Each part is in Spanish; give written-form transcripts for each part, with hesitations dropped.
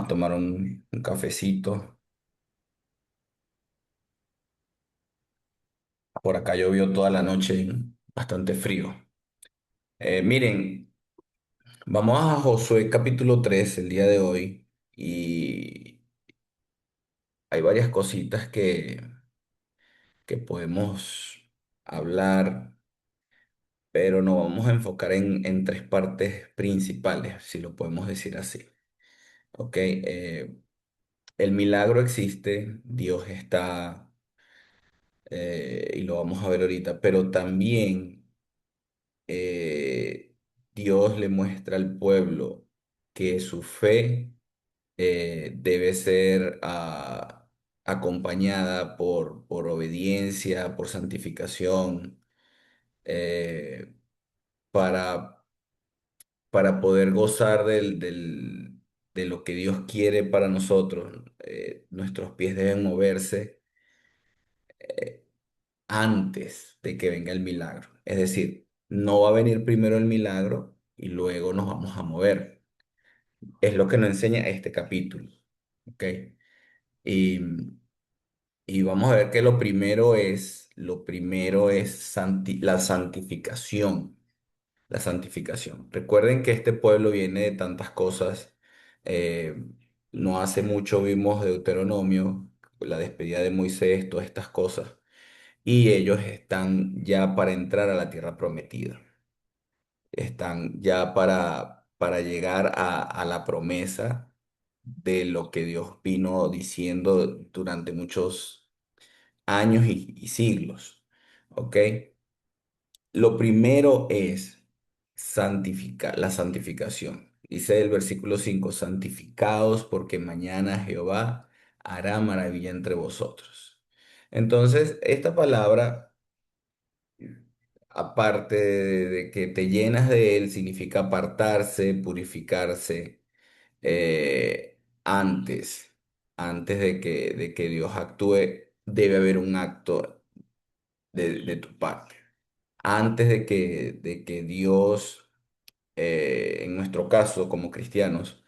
a tomar un cafecito. Por acá llovió toda la noche, bastante frío. Miren, vamos a Josué capítulo 3 el día de hoy y hay varias cositas que podemos hablar, pero nos vamos a enfocar en tres partes principales, si lo podemos decir así. ¿Ok? El milagro existe, Dios está, y lo vamos a ver ahorita, pero también Dios le muestra al pueblo que su fe debe ser acompañada por obediencia, por santificación, eh, para, para poder gozar de lo que Dios quiere para nosotros. Nuestros pies deben moverse antes de que venga el milagro. Es decir, no va a venir primero el milagro y luego nos vamos a mover. Es lo que nos enseña este capítulo. ¿Ok? Y, y vamos a ver que lo primero es la santificación. La santificación. Recuerden que este pueblo viene de tantas cosas. eh, no hace mucho vimos Deuteronomio, la despedida de Moisés, todas estas cosas. Y ellos están ya para entrar a la tierra prometida. Están ya para llegar a la promesa de lo que Dios vino diciendo durante muchos años y siglos. ¿Ok? Lo primero es santificar, la santificación. Dice el versículo 5: santificaos porque mañana Jehová hará maravilla entre vosotros. Entonces, esta palabra, aparte de que te llenas de él, significa apartarse, purificarse, antes, antes de que Dios actúe, debe haber un acto de tu parte. Antes de que Dios, en nuestro caso como cristianos,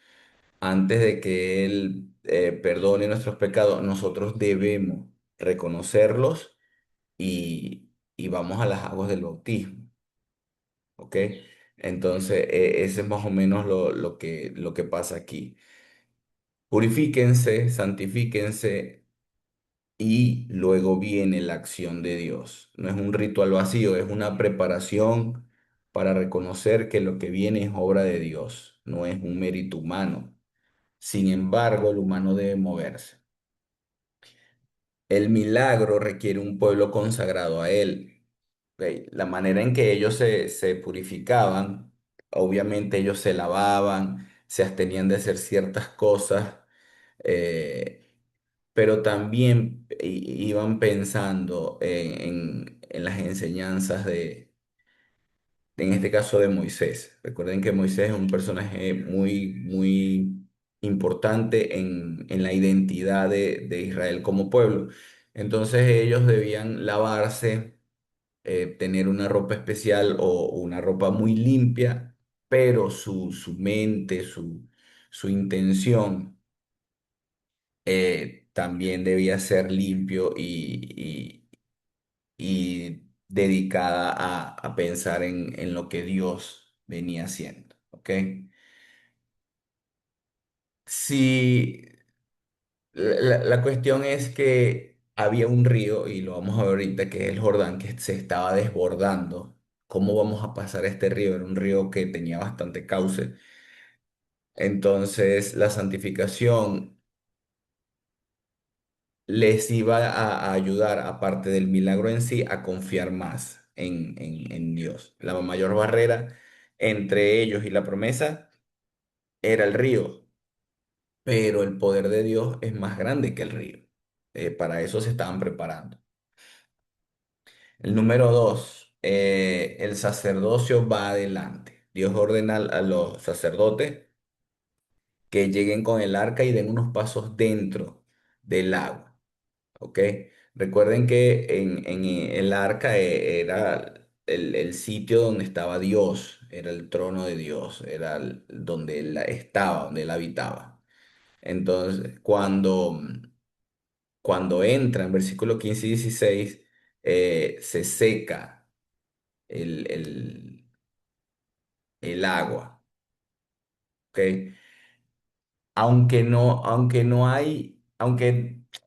antes de que Él perdone nuestros pecados, nosotros debemos reconocerlos y vamos a las aguas del bautismo. ¿Ok? Entonces, ese es más o menos lo que pasa aquí. Purifíquense, santifíquense y luego viene la acción de Dios. No es un ritual vacío, es una preparación para reconocer que lo que viene es obra de Dios, no es un mérito humano. Sin embargo, el humano debe moverse. El milagro requiere un pueblo consagrado a él. Ok, la manera en que ellos se purificaban, obviamente ellos se lavaban, se abstenían de hacer ciertas cosas, eh, pero también iban pensando en las enseñanzas en este caso de Moisés. Recuerden que Moisés es un personaje muy, muy importante en la identidad de Israel como pueblo. Entonces ellos debían lavarse, tener una ropa especial o una ropa muy limpia, pero su mente, su intención también debía ser limpio y dedicada a pensar en lo que Dios venía haciendo. ¿Ok? Si la cuestión es que había un río, y lo vamos a ver ahorita, que es el Jordán, que se estaba desbordando. ¿Cómo vamos a pasar este río? Era un río que tenía bastante cauce. Entonces, la santificación les iba a ayudar, aparte del milagro en sí, a confiar más en Dios. La mayor barrera entre ellos y la promesa era el río, pero el poder de Dios es más grande que el río. Para eso se estaban preparando. El número dos, el sacerdocio va adelante. Dios ordena a los sacerdotes que lleguen con el arca y den unos pasos dentro del agua. ¿Ok? Recuerden que en el arca era el sitio donde estaba Dios, era el trono de Dios, era donde él estaba, donde él habitaba. Entonces, cuando entra en versículo 15 y 16, se seca el, el, el agua, ¿ok?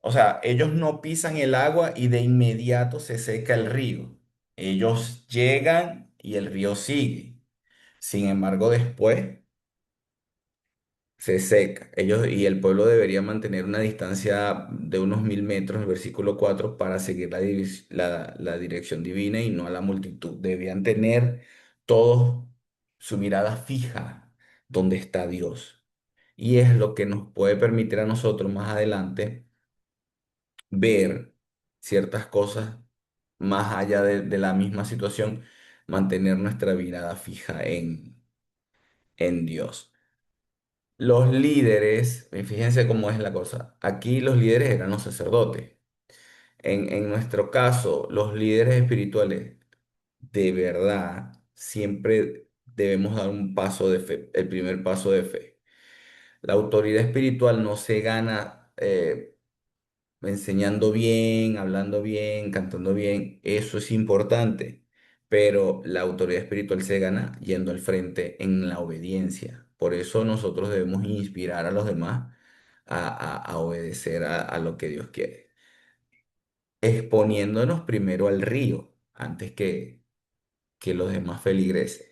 O sea, ellos no pisan el agua y de inmediato se seca el río. Ellos llegan y el río sigue. Sin embargo, después se seca. Ellos y el pueblo debería mantener una distancia de unos 1000 metros, el versículo 4 para seguir la dirección divina y no a la multitud. Debían tener todos su mirada fija donde está Dios. Y es lo que nos puede permitir a nosotros más adelante ver ciertas cosas más allá de la misma situación, mantener nuestra mirada fija en Dios. Los líderes, fíjense cómo es la cosa. Aquí los líderes eran los sacerdotes. En nuestro caso, los líderes espirituales, de verdad, siempre debemos dar un paso de fe, el primer paso de fe. La autoridad espiritual no se gana enseñando bien, hablando bien, cantando bien. Eso es importante, pero la autoridad espiritual se gana yendo al frente en la obediencia. Por eso nosotros debemos inspirar a los demás a obedecer a lo que Dios quiere, exponiéndonos primero al río antes que los demás feligreses.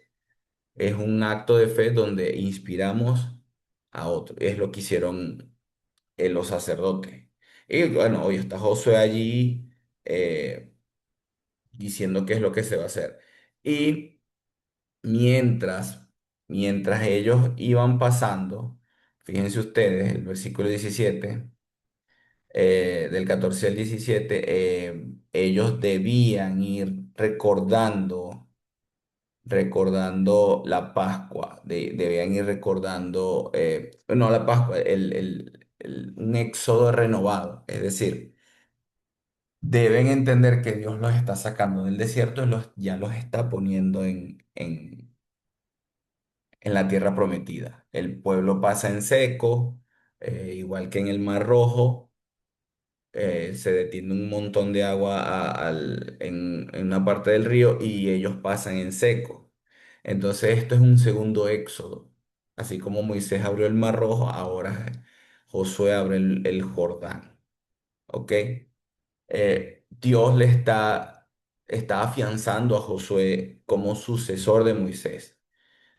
Es un acto de fe donde inspiramos a otros. Es lo que hicieron los sacerdotes. Y bueno, hoy está Josué allí diciendo qué es lo que se va a hacer. Y mientras, mientras ellos iban pasando, fíjense ustedes, el versículo 17, del 14 al 17, ellos debían ir recordando la Pascua, debían ir recordando, no la Pascua, un éxodo renovado, es decir, deben entender que Dios los está sacando del desierto y ya los está poniendo en la tierra prometida. El pueblo pasa en seco, igual que en el Mar Rojo, se detiene un montón de agua en una parte del río y ellos pasan en seco. Entonces esto es un segundo éxodo. Así como Moisés abrió el Mar Rojo, ahora Josué abre el Jordán. ¿Ok? Dios está afianzando a Josué como sucesor de Moisés.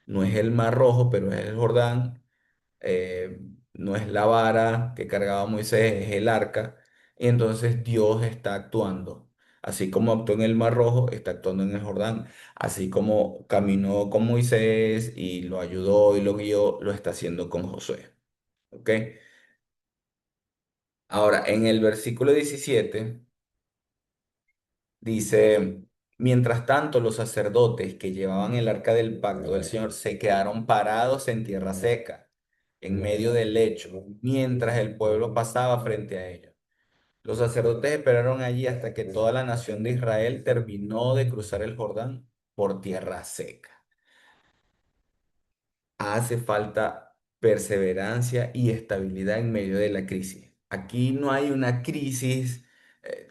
No es el Mar Rojo, pero es el Jordán. No es la vara que cargaba Moisés, es el arca. Y entonces Dios está actuando. Así como actuó en el Mar Rojo, está actuando en el Jordán. Así como caminó con Moisés y lo ayudó y lo guió, lo está haciendo con Josué. ¿Ok? Ahora, en el versículo 17. Dice, mientras tanto los sacerdotes que llevaban el arca del pacto del Señor se quedaron parados en tierra seca, en medio del lecho, mientras el pueblo pasaba frente a ellos. Los sacerdotes esperaron allí hasta que toda la nación de Israel terminó de cruzar el Jordán por tierra seca. Hace falta perseverancia y estabilidad en medio de la crisis. Aquí no hay una crisis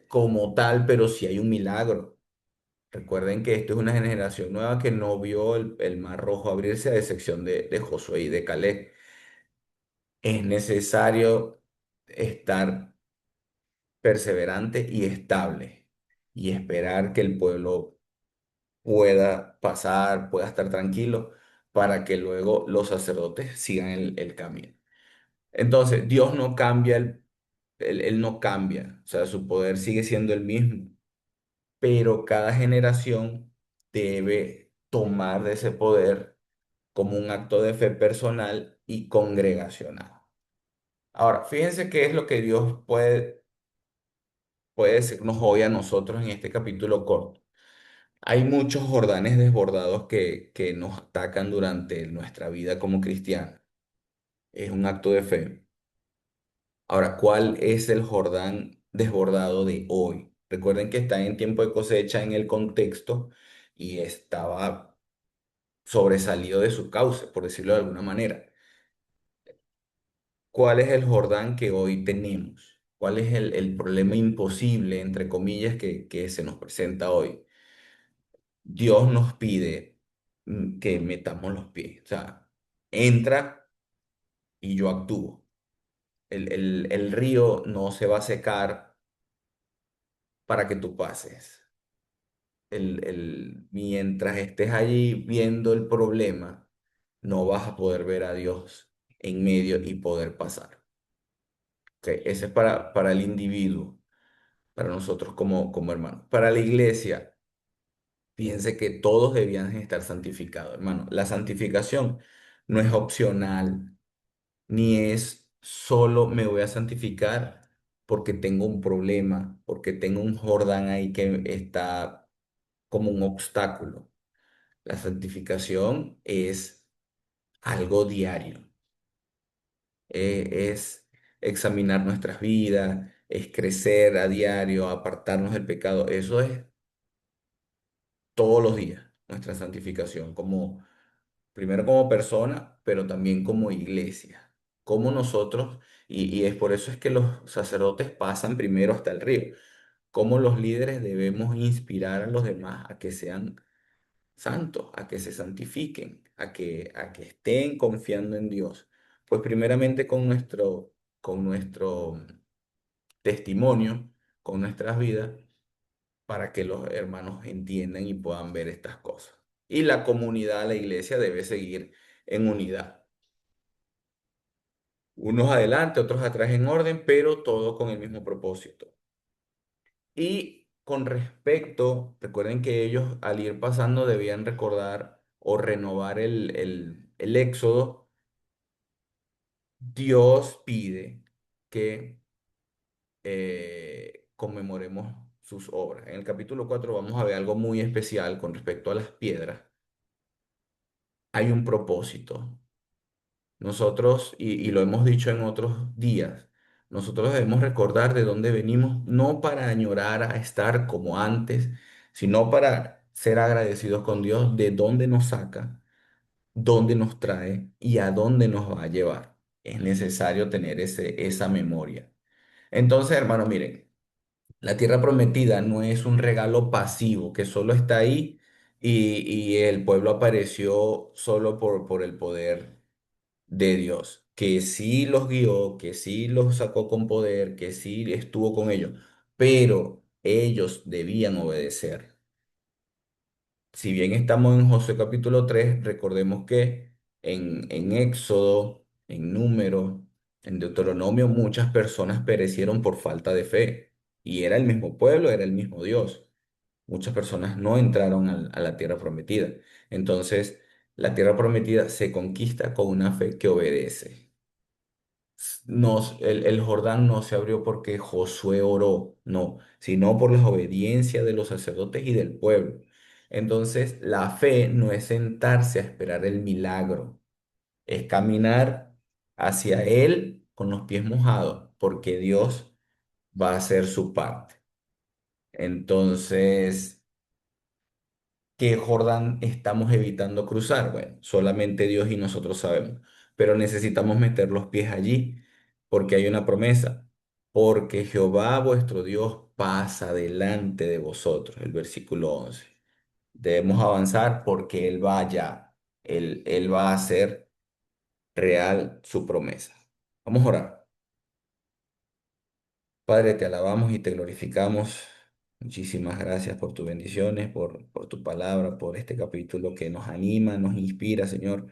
como tal, pero sí hay un milagro. Recuerden que esto es una generación nueva que no vio el Mar Rojo abrirse a excepción de Josué y de Caleb. Es necesario estar perseverante y estable y esperar que el pueblo pueda pasar, pueda estar tranquilo para que luego los sacerdotes sigan el camino. Entonces, Dios no cambia, él no cambia, o sea, su poder sigue siendo el mismo, pero cada generación debe tomar de ese poder como un acto de fe personal y congregacional. Ahora, fíjense qué es lo que Dios puede decirnos hoy a nosotros en este capítulo corto. Hay muchos Jordanes desbordados que nos atacan durante nuestra vida como cristianos. Es un acto de fe. Ahora, ¿cuál es el Jordán desbordado de hoy? Recuerden que está en tiempo de cosecha en el contexto y estaba sobresalido de su cauce, por decirlo de alguna manera. ¿cuál es el Jordán que hoy tenemos? ¿Cuál es el problema imposible, entre comillas, que se nos presenta hoy? Dios nos pide que metamos los pies. O sea, entra y yo actúo. El río no se va a secar para que tú pases. Mientras estés allí viendo el problema, no vas a poder ver a Dios en medio y poder pasar. ¿Ok? Ese es para el individuo, para nosotros como hermanos. Para la iglesia, fíjense que todos debían estar santificados, hermano. La santificación no es opcional, ni es solo me voy a santificar porque tengo un problema, porque tengo un Jordán ahí que está como un obstáculo. La santificación es algo diario, es examinar nuestras vidas, es crecer a diario, apartarnos del pecado. Eso es todos los días, nuestra santificación, como, primero como persona, pero también como iglesia, como nosotros, y es por eso es que los sacerdotes pasan primero hasta el río, como los líderes debemos inspirar a los demás a que sean santos, a que se santifiquen, a que estén confiando en Dios. Pues primeramente con nuestro testimonio, con nuestras vidas, para que los hermanos entiendan y puedan ver estas cosas. Y la comunidad, la iglesia debe seguir en unidad. Unos adelante, otros atrás en orden, pero todo con el mismo propósito. Y con respecto, recuerden que ellos al ir pasando debían recordar o renovar el éxodo. Dios pide que conmemoremos sus obras. En el capítulo 4 vamos a ver algo muy especial con respecto a las piedras. Hay un propósito. Nosotros, y lo hemos dicho en otros días, nosotros debemos recordar de dónde venimos, no para añorar a estar como antes, sino para ser agradecidos con Dios de dónde nos saca, dónde nos trae y a dónde nos va a llevar. Es necesario tener esa memoria. Entonces, hermano, miren, la tierra prometida no es un regalo pasivo que solo está ahí y el pueblo apareció solo por el poder de Dios, que sí los guió, que sí los sacó con poder, que sí estuvo con ellos, pero ellos debían obedecer. Si bien estamos en Josué capítulo 3, recordemos que en Éxodo, en Número, en Deuteronomio, muchas personas perecieron por falta de fe. Y era el mismo pueblo, era el mismo Dios. Muchas personas no entraron a la tierra prometida. Entonces, la tierra prometida se conquista con una fe que obedece. El Jordán no se abrió porque Josué oró, no, sino por la obediencia de los sacerdotes y del pueblo. Entonces, la fe no es sentarse a esperar el milagro, es caminar hacia Él con los pies mojados, porque Dios va a hacer su parte. Entonces, ¿qué Jordán estamos evitando cruzar? Bueno, solamente Dios y nosotros sabemos, pero necesitamos meter los pies allí porque hay una promesa, porque Jehová vuestro Dios pasa delante de vosotros, el versículo 11. Debemos avanzar porque Él va allá, Él va a hacer real su promesa. Vamos a orar. Padre, te alabamos y te glorificamos. Muchísimas gracias por tus bendiciones, por tu palabra, por este capítulo que nos anima, nos inspira, Señor,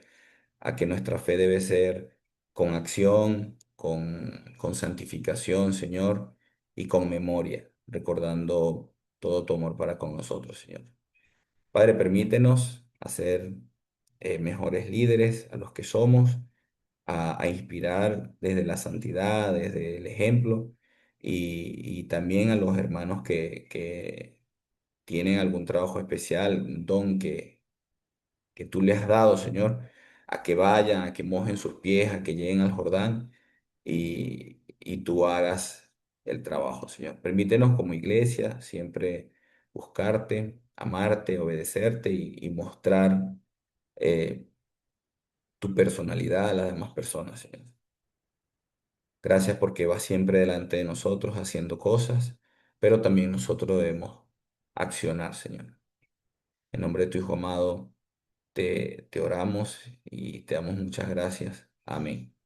a que nuestra fe debe ser con acción, con santificación, Señor, y con memoria, recordando todo tu amor para con nosotros, Señor. Padre, permítenos hacer mejores líderes a los que somos a inspirar desde la santidad, desde el ejemplo, y también a los hermanos que tienen algún trabajo especial, un don que tú les has dado, Señor, a que vayan, a que mojen sus pies, a que lleguen al Jordán y tú hagas el trabajo, Señor. Permítenos como iglesia siempre buscarte, amarte, obedecerte y mostrar tu personalidad a las demás personas, Señor. Gracias porque vas siempre delante de nosotros haciendo cosas, pero también nosotros debemos accionar, Señor. En nombre de tu Hijo amado, te oramos y te damos muchas gracias. Amén.